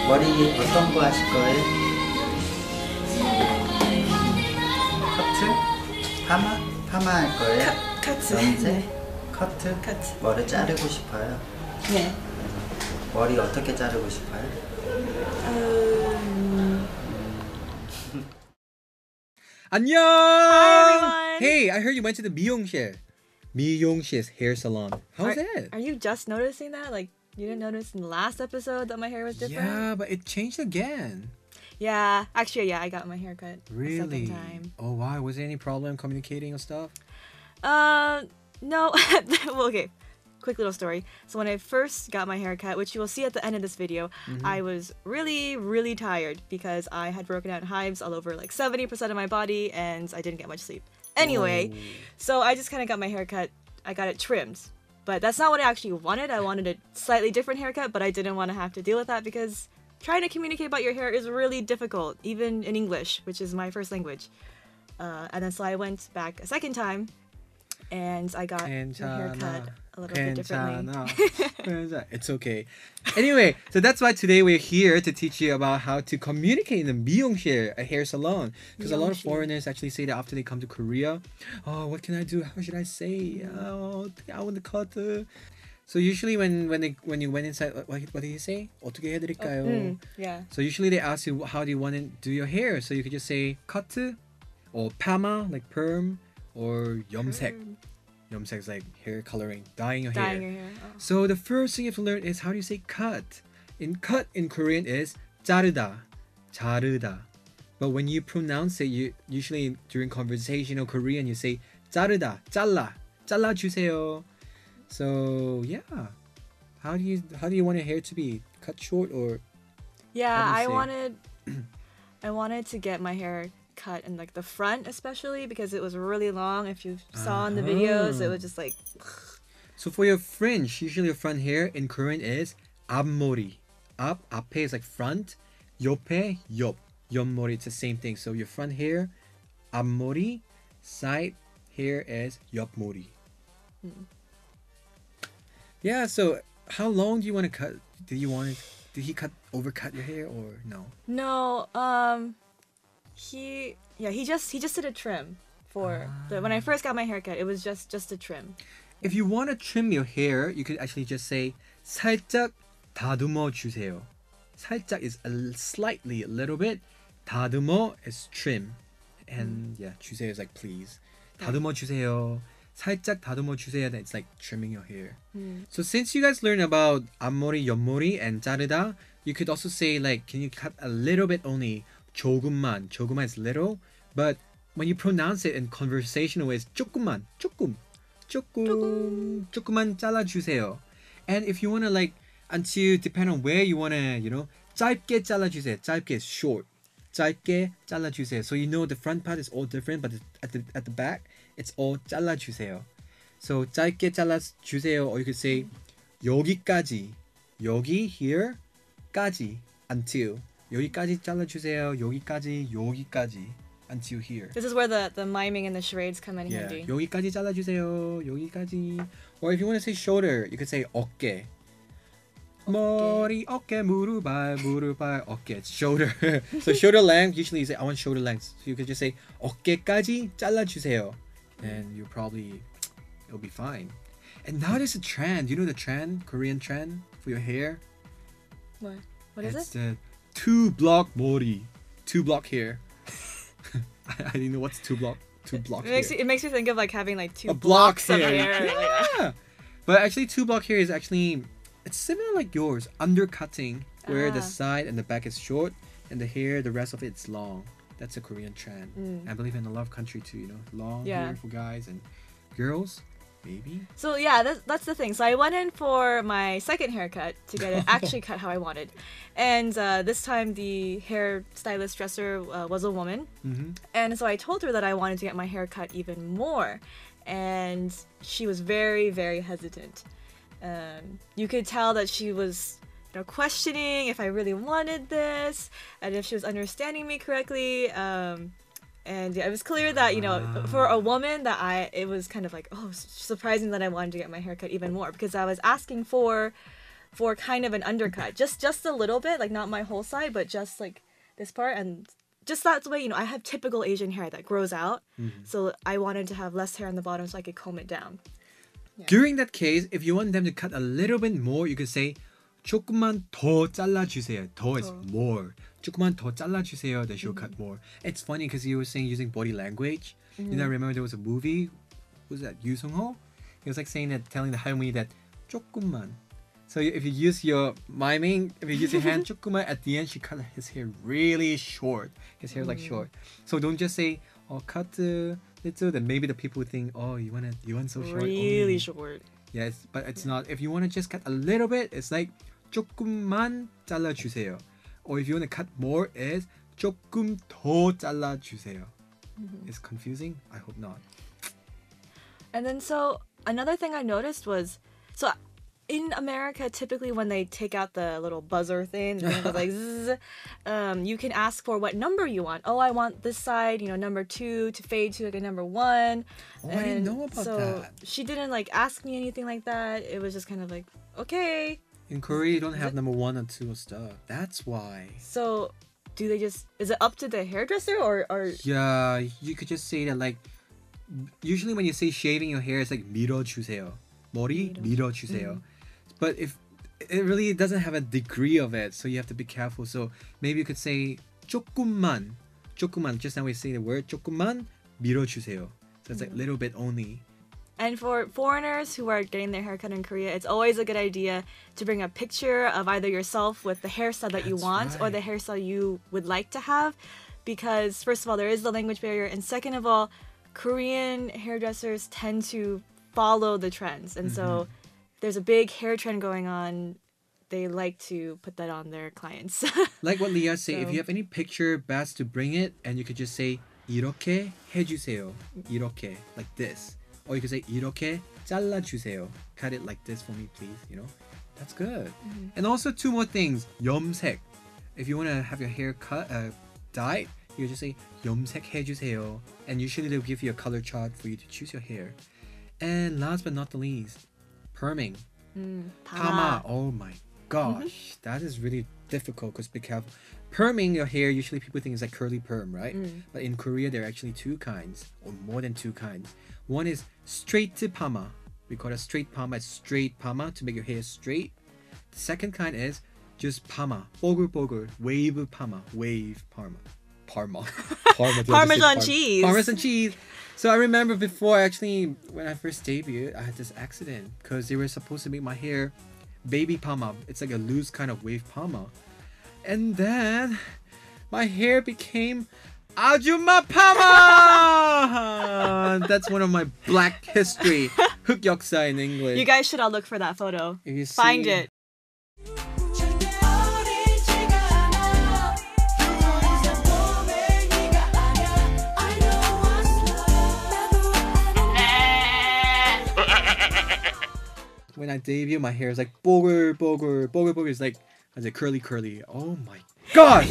머리 어떤 거 하실 거예요? 커트? 파마? 파마 할 거예요? 커트. 염색? 네. 커트? 커트. 머리 자르고 싶어요? 네. 머리 어떻게 자르고 싶어요? 안녕! Hi everyone! Hey, I heard you went to the 미용실's hair salon. How's it? Are you just noticing that? Like, you didn't notice in the last episode that my hair was different? Yeah, but it changed again. Yeah, actually, yeah, I got my hair cut a Really? second time. Oh, why? Was there any problem communicating and stuff? No. Well, okay. Quick little story. So when I first got my hair cut, which you will see at the end of this video, I was really, really tired because I had broken out in hives all over like 70% of my body and I didn't get much sleep. Anyway, so I just kind of got my hair cut. I got it trimmed. But that's not what I actually wanted. I wanted a slightly different haircut, but I didn't want to have to deal with that because trying to communicate about your hair is really difficult, even in English, which is my first language. And then so I went back a second time and I got my hair cut a little bit differently. It's okay. Anyway, so that's why today we're here to teach you about how to communicate in the 미용실, a hair salon. Because a lot of foreigners actually say that after they come to Korea, oh, what can I do? How should I say? Oh, I want the cut. So usually when you went inside, what do you say? 어떻게 해드릴까요? Yeah. So usually they ask you how do you want to do your hair. So you could just say cut or 파마, like perm, or 염색. 염색 is like hair coloring, dyeing your hair. Dyeing your hair. Oh. So the first thing you have to learn is how do you say cut. Cut in Korean is 자르다, 자르다. But when you pronounce it, you usually during conversational Korean you say 자르다, 잘라, 잘라 주세요. So yeah, how do you want your hair to be cut short or? Yeah, I wanted to get my hair cut in like the front especially because it was really long. If you saw in the videos, it was just like. So for your fringe, usually your front hair in Korean is 앞머리. 앞에 is like front, 옆에 옆머리. It's the same thing. So your front hair, 앞머리, side hair is 옆머리. Yeah. So how long do you want to cut? Did he overcut your hair or no? No. He just did a trim for when I first got my haircut. It was just a trim. If you want to trim your hair, you could actually just say 살짝 다듬어 주세요. 살짝 is a little bit. 다듬어 is trim, and yeah, 주세요 is like please. 다듬어 주세요. 살짝 다듬어 주세요. That's like trimming your hair. So since you guys learned about 앞머리, 옆머리, and 자르다, you could also say like, can you cut a little bit only? 조금만. 조금만 is little, but when you pronounce it in conversational ways, 조금만, 조금만 잘라주세요. And if you wanna like, until depend on where you wanna, 짧게 잘라주세요. 짧게 is short. 짧게 잘라주세요. So you know the front part is all different, but at the back, it's all 잘라주세요. So 짧게 잘라주세요, or you could say 여기까지, 여기 here, 까지, until. 여기까지 잘라주세요. 여기까지 until here. This is where the miming and the charades come in handy. 여기까지 잘라주세요. 여기까지. Or if you want to say shoulder, you could say 어깨. 머리, 어깨, 무릎알, 어깨. It's shoulder. So shoulder length, usually you say I want shoulder length. So you could just say 어깨까지 잘라주세요. And it'll be fine. And now there's a trend. You know the trend, Korean trend for your hair? What is it's it? The 2-block 머리. 2-block hair. I didn't know what's 2-block. 2-block hair. It makes me think of like having like two blocks of hair. hair. Yeah. But actually 2-block hair is actually, it's similar like yours. Undercutting, where the side and the back is short and the hair, the rest of it's long. That's a Korean trend. I believe in a lot of country too, long hair for guys and girls. Maybe. So yeah, that's the thing. So I went in for my second haircut to get it actually cut how I wanted. And this time the hair stylist dresser was a woman. And so I told her that I wanted to get my hair cut even more. And she was very, very hesitant. You could tell that she was questioning if I really wanted this and if she was understanding me correctly. And it was clear that, for a woman it was kind of like, surprising that I wanted to get my hair cut even more because I was asking for for kind of an undercut, just a little bit, like not my whole side, but just like this part, and just that's the way, I have typical Asian hair that grows out. So I wanted to have less hair on the bottom so I could comb it down. During that case, if you want them to cut a little bit more, you could say 조금만 더 잘라주세요. 더 is more. 조금만 더 잘라주세요. They should cut more. It's funny because you were saying using body language. You know, I remember there was a movie. Was that Yoo Sung-ho? He was like saying that, telling the 할머니 that 조금만. So if you use your miming, if you use your hand 조금만, at the end she cut his hair really short. His hair like short. So don't just say cut little. Then maybe the people would think, you want so short. Really short. Yes, but it's not. If you want to just cut a little bit, it's like 조금만 잘라주세요. Or if you want to cut more, it's 조금 더 잘라주세요. It's confusing? I hope not. And then so another thing I noticed was, so in America, typically when they take out the little buzzer thing, and it goes like zzz, you can ask for what number you want. Oh, I want this side, number 2 to fade to like a number 1. Oh, I didn't know about that. She didn't like ask me anything like that. It was just kind of like, okay. In Korea, you don't have number 1 or 2 stuff. That's why. So do they just, is it up to the hairdresser or? Yeah, you could just say that, like, usually when you say shaving your hair, it's like 밀어주세요. 머리 밀어주세요. But if it really doesn't have a degree of it, so you have to be careful. So maybe you could say 조금만. Just now we say the word 조금만 밀어주세요. So it's like little bit only. And for foreigners who are getting their haircut in Korea, it's always a good idea to bring a picture of either yourself with the hairstyle that you want or the hairstyle you would like to have. Because first of all, there is the language barrier. And second of all, Korean hairdressers tend to follow the trends. And so there's a big hair trend going on. They like to put that on their clients. Like what Leah said, if you have any picture, best to bring it. And you could just say 이렇게 해주세요. 이렇게, like this. Or you could say 이렇게 잘라주세요. Cut it like this for me, please. That's good. And also 2 more things. 염색. If you want to have your hair cut, dyed, you just say 염색 해주세요. And usually they'll give you a color chart for you to choose your hair. And last but not the least, perming. 파마. Oh my gosh. That is really difficult because be careful. Perming your hair, usually people think it's like curly perm, right? But in Korea, there are actually 2 kinds, or more than 2 kinds. One is straight parma. We call it straight parma. It's straight parma to make your hair straight. The second kind is just parma. 뽀글뽀글. Wave parma. Wave parma. Parmesan cheese. Parmesan cheese. So I remember before, actually, when I first debuted, I had this accident because they were supposed to make my hair baby parma. It's like a loose kind of wave parma. And then my hair became 아줌마 파마. That's one of my black history. 흑역사 in English. You guys should all look for that photo. If you Find see, it. When I debut, my hair is like 뽀글 is like curly. Oh my god.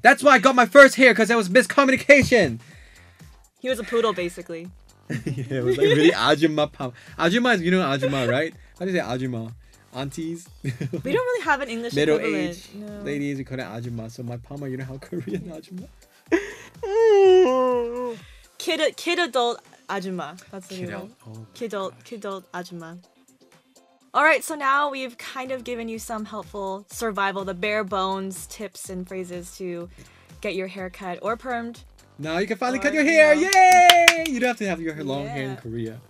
That's why I got my first hair, because there was miscommunication. He was a poodle, basically. Yeah, it was like really 아줌마 파마. 아줌마 is, 아줌마, right? How do you say 아줌마? Aunties? We don't really have an English Middle equivalent. age No. ladies, we call it 아줌마. So my 파마, how Korean 아줌ma? Kid adult ajumma. That's the Kid new out. one. Oh, Kid adult ajumma. All right, so now we've kind of given you some helpful survival, the bare bones tips and phrases to get your hair cut or permed. now you can finally cut Or, your hair. you know. Yay! You don't have to have your long hair in Yeah. Korea.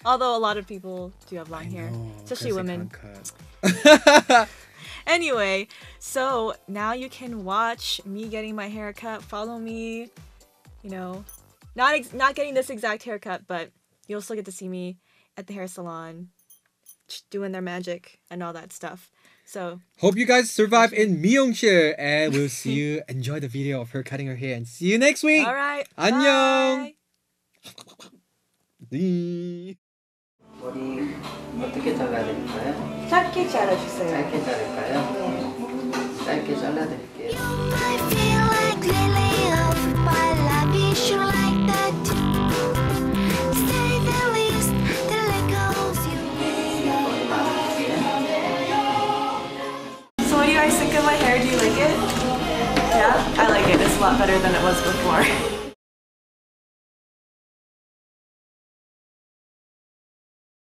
Although a lot of people do have long hair, No, especially 'cause they women. can't cut. Anyway, so now you can watch me getting my hair cut. Follow me, not getting this exact haircut, but you'll still get to see me at the hair salon doing their magic and all that stuff. So Hope you guys survive in 미용실, and we'll see you. Enjoy the video of her cutting her hair, and see you next week. all right, 안녕. bye. 네. 머리 어떻게 잘라드릴까요? 짧게 잘라주세요. 짧게 자를까요? 짧게 잘라드릴게요. I feel like lily of my love, you should like that too. Say the least, the let goes you. 머리 많으세요? guys think of my hair? Do you like it? Yeah? I like it. It's a lot better than it was before.